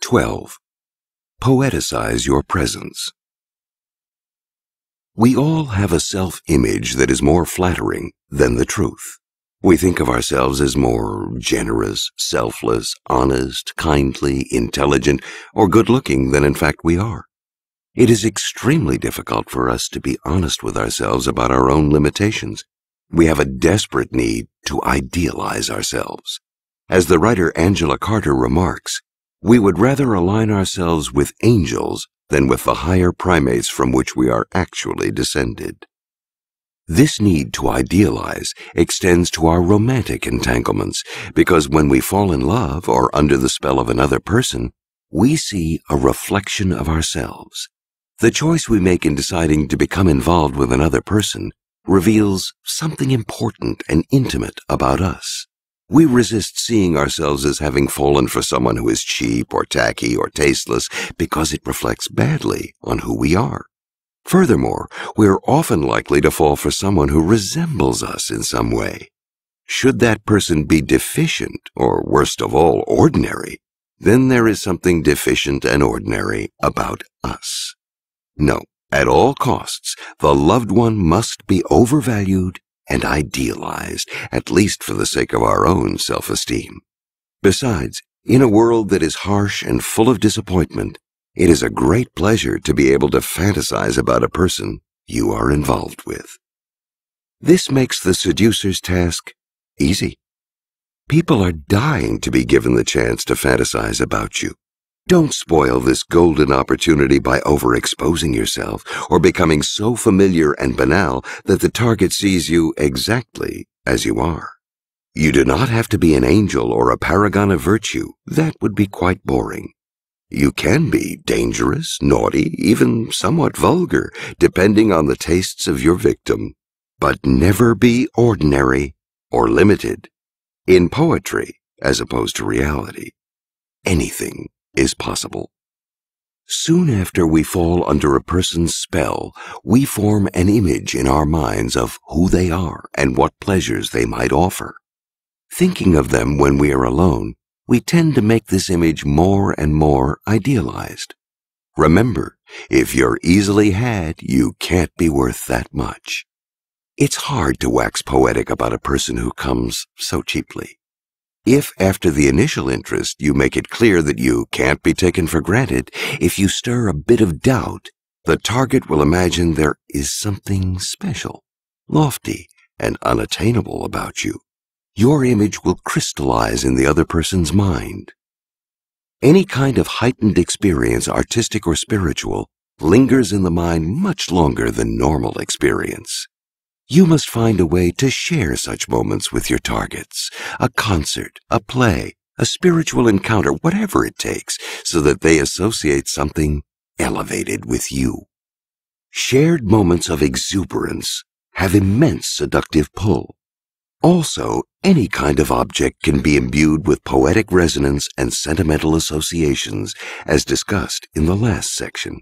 12. Poeticize your presence. We all have a self-image that is more flattering than the truth. We think of ourselves as more generous, selfless, honest, kindly, intelligent, or good-looking than in fact we are. It is extremely difficult for us to be honest with ourselves about our own limitations. We have a desperate need to idealize ourselves. As the writer Angela Carter remarks, we would rather align ourselves with angels than with the higher primates from which we are actually descended. This need to idealize extends to our romantic entanglements, because when we fall in love or under the spell of another person, we see a reflection of ourselves. The choice we make in deciding to become involved with another person reveals something important and intimate about us. We resist seeing ourselves as having fallen for someone who is cheap or tacky or tasteless because it reflects badly on who we are. Furthermore, we are often likely to fall for someone who resembles us in some way. Should that person be deficient, or worst of all, ordinary, then there is something deficient and ordinary about us. No, at all costs, the loved one must be overvalued and idealized, at least for the sake of our own self-esteem. Besides, in a world that is harsh and full of disappointment, it is a great pleasure to be able to fantasize about a person you are involved with. This makes the seducer's task easy. People are dying to be given the chance to fantasize about you. Don't spoil this golden opportunity by overexposing yourself or becoming so familiar and banal that the target sees you exactly as you are. You do not have to be an angel or a paragon of virtue. That would be quite boring. You can be dangerous, naughty, even somewhat vulgar, depending on the tastes of your victim. But never be ordinary or limited. In poetry, as opposed to reality, anything is possible. Soon after we fall under a person's spell, we form an image in our minds of who they are and what pleasures they might offer. Thinking of them when we are alone, we tend to make this image more and more idealized. Remember, if you're easily had, you can't be worth that much. It's hard to wax poetic about a person who comes so cheaply. If after the initial interest you make it clear that you can't be taken for granted, if you stir a bit of doubt, the target will imagine there is something special, lofty, and unattainable about you. Your image will crystallize in the other person's mind. Any kind of heightened experience, artistic or spiritual, lingers in the mind much longer than normal experience. You must find a way to share such moments with your targets, a concert, a play, a spiritual encounter, whatever it takes, so that they associate something elevated with you. Shared moments of exuberance have immense seductive pull. Also, any kind of object can be imbued with poetic resonance and sentimental associations, as discussed in the last section.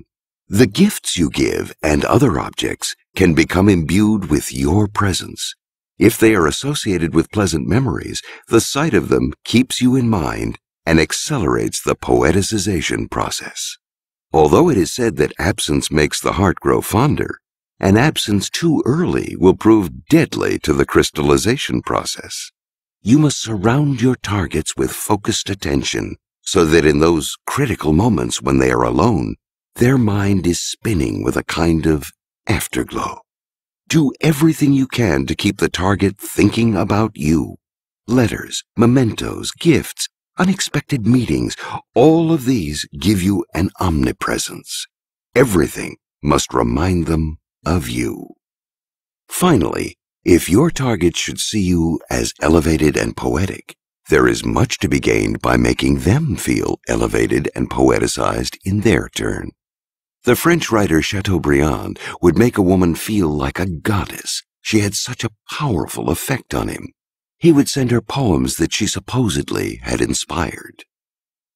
The gifts you give and other objects can become imbued with your presence. If they are associated with pleasant memories, the sight of them keeps you in mind and accelerates the poeticization process. Although it is said that absence makes the heart grow fonder, an absence too early will prove deadly to the crystallization process. You must surround your targets with focused attention so that in those critical moments when they are alone, their mind is spinning with a kind of afterglow. Do everything you can to keep the target thinking about you. Letters, mementos, gifts, unexpected meetings, all of these give you an omnipresence. Everything must remind them of you. Finally, if your target should see you as elevated and poetic, there is much to be gained by making them feel elevated and poeticized in their turn. The French writer Chateaubriand would make a woman feel like a goddess. She had such a powerful effect on him. He would send her poems that she supposedly had inspired.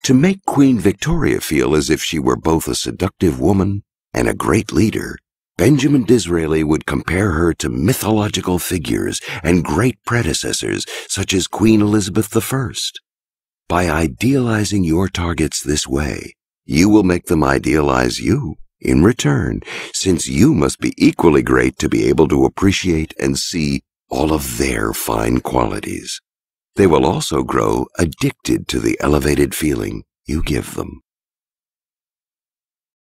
To make Queen Victoria feel as if she were both a seductive woman and a great leader, Benjamin Disraeli would compare her to mythological figures and great predecessors such as Queen Elizabeth I. By idealizing your targets this way, you will make them idealize you in return, since you must be equally great to be able to appreciate and see all of their fine qualities. They will also grow addicted to the elevated feeling you give them.